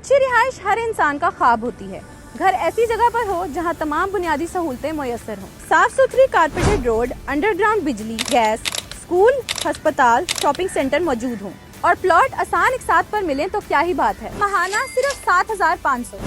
अच्छी रिहाइश हर इंसान का ख्वाब होती है। घर ऐसी जगह पर हो जहां तमाम बुनियादी सहूलतें मुयस्सर हों। साफ सुथरी कारपेटेड रोड, अंडरग्राउंड बिजली, गैस, स्कूल, अस्पताल, शॉपिंग सेंटर मौजूद हों और प्लॉट आसान एक साथ पर मिलें तो क्या ही बात है। महाना सिर्फ 7,500।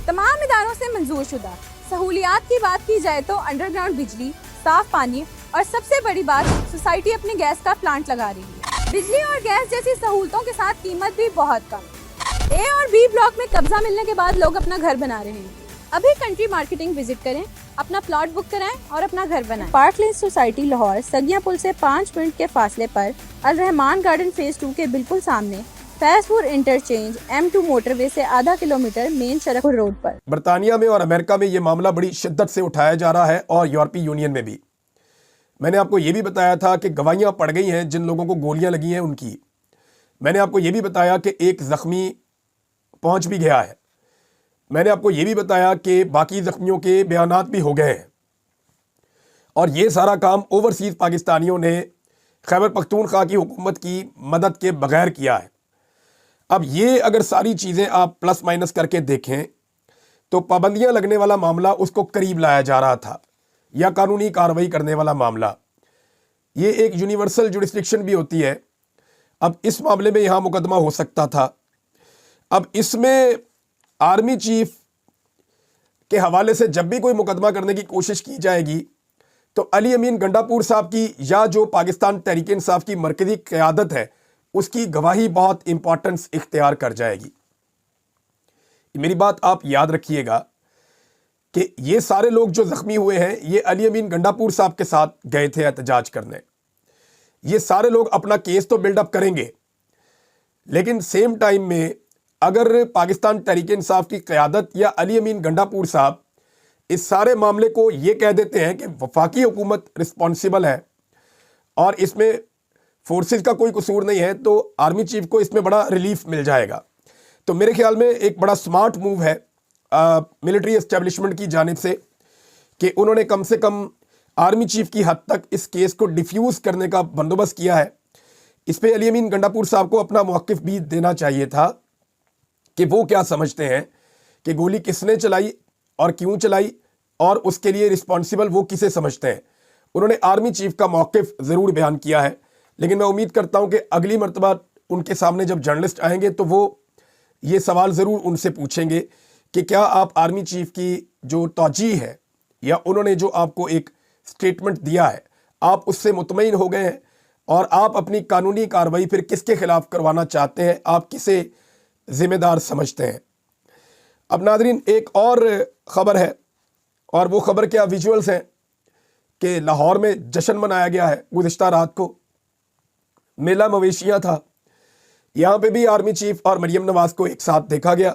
तमाम इदारों से मंजूर शुदा। सहूलियात की बात की जाए तो अंडरग्राउंड बिजली, साफ पानी और सबसे बड़ी बात, सोसाइटी अपनी गैस का प्लांट लगा रही है। बिजली और गैस जैसी सहूलतों के साथ कीमत भी बहुत कम। ए और बी ब्लॉक में कब्जा मिलने के बाद लोग अपना घर बना रहे हैं। अभी कंट्री मार्केटिंग विजिट करें, अपना प्लॉट बुक कराएं और अपना घर बनाएं। पार्क लेन सोसाइटी लाहौर सगिया पुल से 5 मिनट के फासले पर, अल रहमान गार्डन फेज 2 के बिल्कुल सामने, फैजपुर इंटरचेंज, M2 मोटरवे से आधा किलोमीटर मेन शरकपुर रोड पर। बरतानिया में और अमेरिका में ये मामला बड़ी शिद्दत से उठाया जा रहा है और यूरोपीय यूनियन में भी। मैंने आपको ये भी बताया था कि गवाहियां पड़ गई हैं जिन लोगों को गोलियां लगी हैं उनकी। मैंने आपको ये भी बताया कि एक जख्मी पहुंच भी गया है। मैंने आपको ये भी बताया कि बाकी जख्मियों के बयानात भी हो गए हैं और ये सारा काम ओवरसीज़ पाकिस्तानियों ने खैबर पख्तूनख्वा की हुकूमत की मदद के बगैर किया है। अब ये अगर सारी चीज़ें आप प्लस माइनस करके देखें तो पाबंदियां लगने वाला मामला उसको करीब लाया जा रहा था, या कानूनी कार्रवाई करने वाला मामला। ये एक यूनिवर्सल जुरिस्डिक्शन भी होती है। अब इस मामले में यहाँ मुकदमा हो सकता था। अब इसमें आर्मी चीफ के हवाले से जब भी कोई मुकदमा करने की कोशिश की जाएगी तो अली अमीन गंडापुर साहब की या जो पाकिस्तान तहरीक इंसाफ की मरकजी क़यादत है उसकी गवाही बहुत इंपॉर्टेंस इख्तियार कर जाएगी। मेरी बात आप याद रखिएगा कि ये सारे लोग जो ज़ख्मी हुए हैं ये अली अमीन गंडापुर साहब के साथ गए थे एहतजाज करने। ये सारे लोग अपना केस तो बिल्डअप करेंगे, लेकिन सेम टाइम में अगर पाकिस्तान तहरीक इंसाफ की क़यादत या अली अमीन गंडापुर साहब इस सारे मामले को ये कह देते हैं कि वफाकी हुकूमत रिस्पॉन्सिबल है और इसमें फोर्सेस का कोई कसूर नहीं है, तो आर्मी चीफ को इसमें बड़ा रिलीफ मिल जाएगा। तो मेरे ख्याल में एक बड़ा स्मार्ट मूव है मिलिट्री एस्टेब्लिशमेंट की जानिब से कि उन्होंने कम से कम आर्मी चीफ की हद तक इस केस को डिफ्यूज़ करने का बंदोबस्त किया है। इस पर अली अमीन गंडापुर साहब को अपना मौक़िफ़ भी देना चाहिए था कि वो क्या समझते हैं कि गोली किसने चलाई और क्यों चलाई और उसके लिए रिस्पॉन्सिबल वो किसे समझते हैं। उन्होंने आर्मी चीफ का मौक़िफ़ ज़रूर बयान किया है, लेकिन मैं उम्मीद करता हूं कि अगली मरतबा उनके सामने जब जर्नलिस्ट आएंगे तो वो ये सवाल ज़रूर उनसे पूछेंगे कि क्या आप आर्मी चीफ की जो तौजीह है या उन्होंने जो आपको एक स्टेटमेंट दिया है आप उससे मुतमईन हो गए हैं और आप अपनी कानूनी कार्रवाई फिर किसके खिलाफ करवाना चाहते हैं, आप किसे ज़िम्मेदार समझते हैं। अब नाज़रीन एक और ख़बर है और वो ख़बर क्या विजुअल्स हैं कि लाहौर में जश्न मनाया गया है। गुज़िश्ता रात को मेला मवेशियाँ था, यहाँ पे भी आर्मी चीफ और मरियम नवाज़ को एक साथ देखा गया।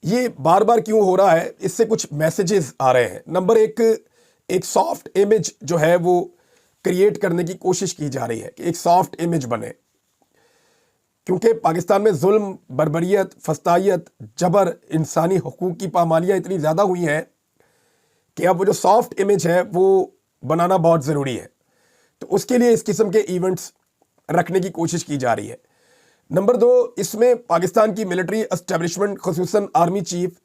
ये बार बार क्यों हो रहा है, इससे कुछ मैसेजेस आ रहे हैं। नंबर एक सॉफ्ट इमेज जो है वो क्रिएट करने की कोशिश की जा रही है कि एक सॉफ्ट इमेज बने, क्योंकि पाकिस्तान में जुल्म, बर्बरियत, फस्तायत, जबर, इंसानी हुकूक की पामालियाँ इतनी ज़्यादा हुई हैं कि अब वो जो सॉफ्ट इमेज है वो बनाना बहुत ज़रूरी है। तो उसके लिए इस किस्म के इवेंट्स रखने की कोशिश की जा रही है। नंबर 2, इसमें पाकिस्तान की मिलिट्री एस्टेब्लिशमेंट ख़ुसूसन आर्मी चीफ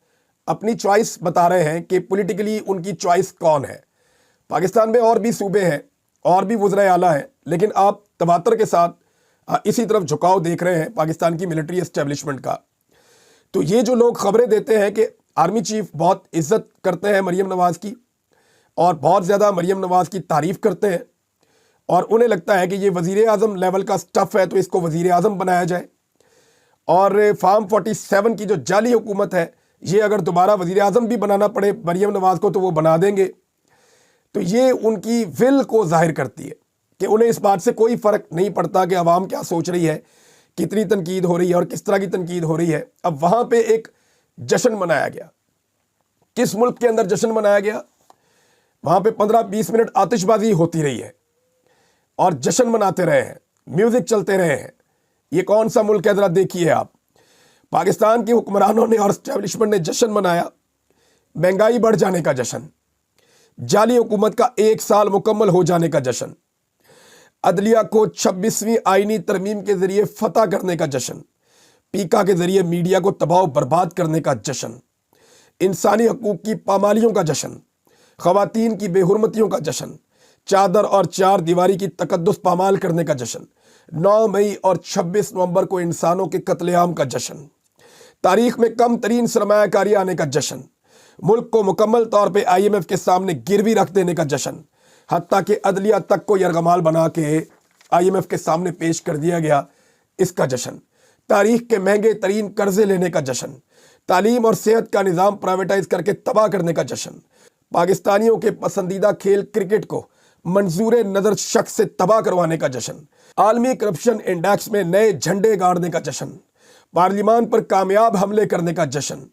अपनी चॉइस बता रहे हैं कि पॉलिटिकली उनकी चॉइस कौन है। पाकिस्तान में और भी सूबे हैं और भी वज़राए आला हैं, लेकिन आप तवातर के साथ इसी तरफ झुकाव देख रहे हैं पाकिस्तान की मिलिट्री एस्टेब्लिशमेंट का। तो ये जो लोग खबरें देते हैं कि आर्मी चीफ बहुत इज्जत करते हैं मरियम नवाज़ की और बहुत ज़्यादा मरियम नवाज़ की तारीफ़ करते हैं और उन्हें लगता है कि ये वज़ीर आज़म लेवल का स्टफ़ है तो इसको वज़ीर आज़म बनाया जाए, और फार्म 47 की जो जाली हुकूमत है ये अगर दोबारा वज़ीर आज़म भी बनाना पड़े मरियम नवाज़ को तो वो बना देंगे। तो ये उनकी विल को जाहिर करती है कि उन्हें इस बात से कोई फ़र्क नहीं पड़ता कि अवाम क्या सोच रही है, कितनी तनकीद हो रही है और किस तरह की तनकीद हो रही है। अब वहाँ पे एक जश्न मनाया गया। किस मुल्क के अंदर जश्न मनाया गया? वहाँ पे 15-20 मिनट आतिशबाजी होती रही है और जश्न मनाते रहे हैं, म्यूज़िक चलते रहे हैं। ये कौन सा मुल्क है ज़रा देखिए आप। पाकिस्तान के हुक्मरानों ने और एस्टेब्लिशमेंट ने जश्न मनाया, महंगाई बढ़ जाने का जश्न, जाली हुकूमत का 1 साल मुकम्मल हो जाने का जश्न, अदलिया को 26वीं आईनी तरमीम के ज़रिए फतह करने का जश्न, पीका के जरिए मीडिया को तबाह बर्बाद करने का जश्न, इंसानी हकूक की पामालियों का जश्न, खवातीन की बेहुरमतियों का जश्न, चादर और चार दीवारी की तकद्दुस पामाल करने का जश्न, 9 मई और 26 नवंबर को इंसानों के कत्लेआम का जश्न, तारीख में कम तरीन सरमायाकारी आने का जश्न, मुल्क को मुकम्मल तौर पे IMF के सामने गिरवी रख देने का जश्न, हत्ता कि अदलिया तक को यरगमाल बना के IMF के सामने पेश कर दिया गया, इसका जश्न, तारीख के महंगे तरीन कर्जे लेने का जश्न, तालीम और सेहत का निज़ाम प्राइवेटाइज करके तबाह करने का जश्न, पाकिस्तानियों के पसंदीदा खेल क्रिकेट को मंजूर नजर शख्स से तबाह करवाने का जश्न, आलमी करप्शन इंडेक्स में नए झंडे गाड़ने का जश्न, पार्लियामान पर कामयाब हमले करने का जश्न,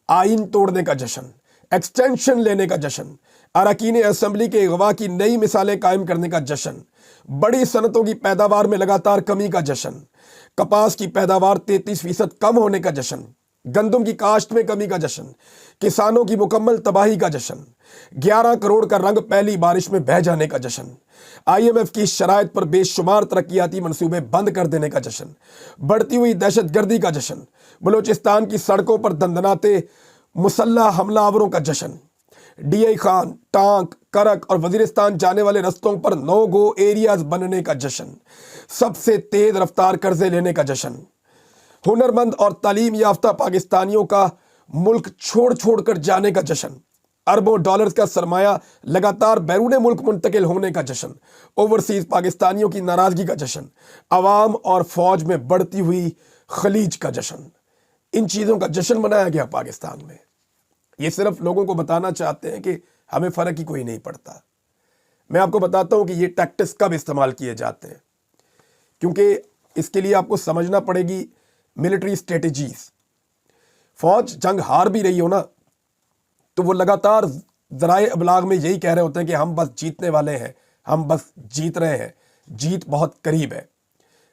आइन तोड़ने का जश्न, एक्सटेंशन लेने का जश्न, अरकान असेंबली के अगवा की नई मिसालें कायम करने का जश्न, बड़ी सनतों की पैदावार में लगातार कमी का जश्न, कपास की पैदावार 33% कम होने का जश्न, गंदम की काश्त में कमी का जश्न, किसानों की मुकम्मल तबाही का जश्न, 11 करोड़ का रंग पहली बारिश में बह जाने का जश्न, IMF की शराइत पर बेशुमार तरक्याती मंसूबे बंद कर देने का जश्न, बढ़ती हुई दहशतगर्दी का जश्न, बलूचिस्तान की सड़कों पर दंदनाते मुसल्लह हमलावरों का जश्न, DI खान, टांक, करक और वजीरिस्तान जाने वाले रस्तों पर नो गो एरियाज बनने का जश्न, सबसे तेज रफ्तार कर्जे लेने का जश्न, हुनरमंद और तालीम याफ्ता पाकिस्तानियों का मुल्क छोड़ छोड़ कर जाने का जश्न, अरबों डॉलर्स का सरमाया लगातार बैरून मुल्क मुंतकिल होने का जश्न, ओवरसीज पाकिस्तानियों की नाराजगी का जश्न, अवाम और फौज में बढ़ती हुई खलीज का जश्न, इन चीज़ों का जश्न मनाया गया पाकिस्तान में। ये सिर्फ लोगों को बताना चाहते हैं कि हमें फ़र्क ही कोई नहीं पड़ता। मैं आपको बताता हूँ कि ये टैक्टिक्स कब इस्तेमाल किए जाते हैं, क्योंकि इसके लिए आपको समझना पड़ेगी मिलिट्री स्ट्रेटजीज। फौज जंग हार भी रही हो ना, तो वो लगातार ज़राए अबलाग में यही कह रहे होते हैं कि हम बस जीतने वाले हैं, हम बस जीत रहे हैं, जीत बहुत करीब है।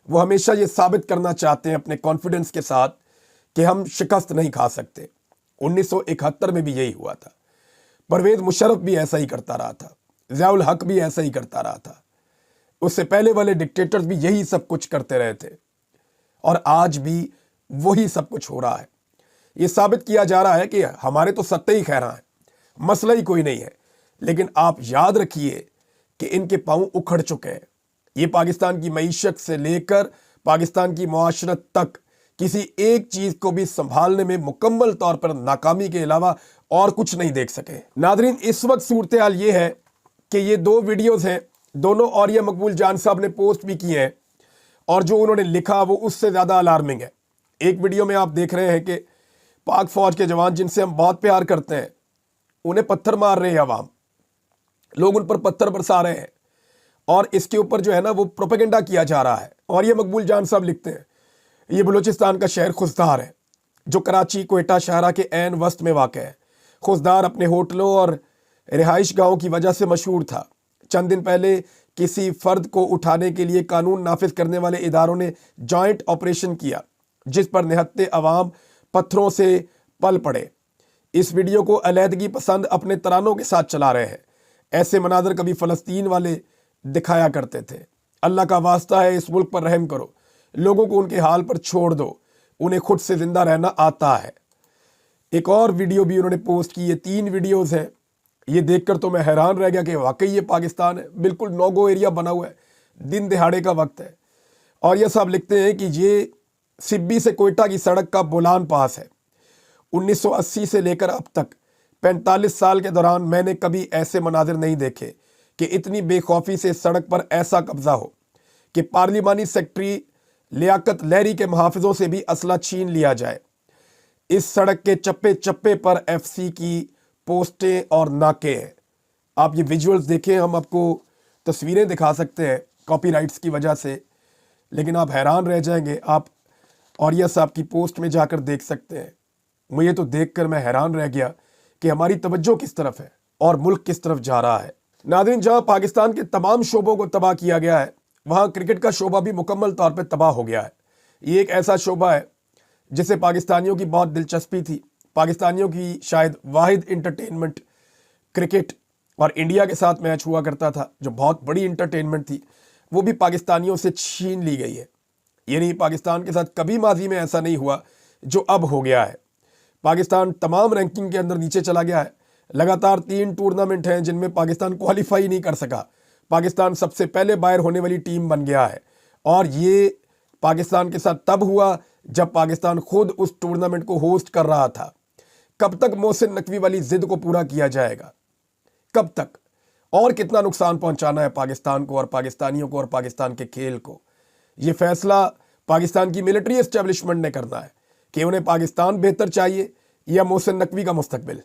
वो हमेशा ये साबित करना चाहते हैं अपने कॉन्फिडेंस के साथ कि हम शिकस्त नहीं खा सकते। 1971 में भी यही हुआ था। परवेज़ मुशर्रफ भी ऐसा ही करता रहा था, ज़ियाउल हक भी ऐसा ही करता रहा था, उससे पहले वाले डिक्टेटर्स भी यही सब कुछ करते रहे थे, और आज भी वही सब कुछ हो रहा है। ये साबित किया जा रहा है कि हमारे तो सत्ते ही खैरा हैं, मसला ही कोई नहीं है। लेकिन आप याद रखिए कि इनके पांव उखड़ चुके हैं। ये पाकिस्तान की मईशत से लेकर पाकिस्तान की मुआशरत तक किसी एक चीज़ को भी संभालने में मुकम्मल तौर पर नाकामी के अलावा और कुछ नहीं देख सके। नादरीन, इस वक्त सूरत हाल ये है कि ये 2 वीडियोज़ हैं, दोनों औरिया मकबूल जान साहब ने पोस्ट भी किए हैं, और जो उन्होंने लिखा वो उससे ज़्यादा अलार्मिंग है। एक वीडियो में आप देख रहे हैं कि पाक फ़ौज के जवान जिनसे हम बहुत प्यार करते हैं, उन्हें पत्थर मार रहे हैं अवाम, लोग उन पर पत्थर बरसा रहे हैं, और इसके ऊपर जो है ना वो प्रोपेगेंडा किया जा रहा है। और ये मकबूल जान साहब लिखते हैं, ये बलूचिस्तान का शहर खुजदार है जो कराची कोयटा शाहरा के ऐन वस्त में वाक़ है। खुजदार अपने होटलों और रिहाइश गाहों की वजह से मशहूर था। चंद दिन पहले किसी फ़र्द को उठाने के लिए कानून नाफिज करने वाले इदारों ने जॉइंट ऑपरेशन किया, जिस पर निहत्ते अवाम पत्थरों से पल पड़े। इस वीडियो को अलहदगी पसंद अपने तरानों के साथ चला रहे हैं। ऐसे मनाजर कभी फ़लस्तीन वाले दिखाया करते थे। अल्लाह का वास्ता है, इस मुल्क पर रहम करो, लोगों को उनके हाल पर छोड़ दो, उन्हें खुद से ज़िंदा रहना आता है। एक और वीडियो भी उन्होंने पोस्ट की। ये 3 वीडियोज़ हैं। ये देखकर तो मैं हैरान रह गया कि वाकई ये पाकिस्तान है, बिल्कुल नो गो एरिया बना हुआ है, दिन दिहाड़े का वक्त है। और ये साहब लिखते हैं कि ये सिब्बी से कोयटा की सड़क का बोलान पास है। 1980 से लेकर अब तक 45 साल के दौरान मैंने कभी ऐसे मनाजिर नहीं देखे कि इतनी बेखौफी से सड़क पर ऐसा कब्जा हो कि पार्लिमानी सेक्रेटरी लियाकत लहरी के मुहाफिजों से भी असला छीन लिया जाए। इस सड़क के चप्पे चप्पे पर FC की पोस्टें और नाके हैं। आप ये विजुअल्स देखें, हम आपको तस्वीरें दिखा सकते हैं कॉपीराइट्स की वजह से, लेकिन आप हैरान रह जाएंगे। आप औरिया साहब की पोस्ट में जाकर देख सकते हैं। मुझे तो देखकर मैं हैरान रह गया कि हमारी तवज्जो किस तरफ है और मुल्क किस तरफ जा रहा है। नाज़रीन, जहां पाकिस्तान के तमाम शोबों को तबाह किया गया है, वहां क्रिकेट का शोबा भी मुकम्मल तौर पर तबाह हो गया है। ये एक ऐसा शोबा है जिसे पाकिस्तानियों की बहुत दिलचस्पी थी। पाकिस्तानियों की शायद वाहिद इंटरटेनमेंट क्रिकेट, और इंडिया के साथ मैच हुआ करता था जो बहुत बड़ी इंटरटेनमेंट थी, वो भी पाकिस्तानियों से छीन ली गई है। ये नहीं, पाकिस्तान के साथ कभी माजी में ऐसा नहीं हुआ जो अब हो गया है। पाकिस्तान तमाम रैंकिंग के अंदर नीचे चला गया है। लगातार 3 टूर्नामेंट हैं जिनमें पाकिस्तान क्वालिफाई नहीं कर सका। पाकिस्तान सबसे पहले बाहर होने वाली टीम बन गया है और ये पाकिस्तान के साथ तब हुआ जब पाकिस्तान खुद उस टूर्नामेंट को होस्ट कर रहा था। कब तक मोहसिन नकवी वाली जिद को पूरा किया जाएगा? कब तक? और कितना नुकसान पहुंचाना है पाकिस्तान को और पाकिस्तानियों को और पाकिस्तान के खेल को? ये फैसला पाकिस्तान की मिलिट्री एस्टेब्लिशमेंट ने करना है कि उन्हें पाकिस्तान बेहतर चाहिए या मोहसिन नकवी का मुस्तकबिल।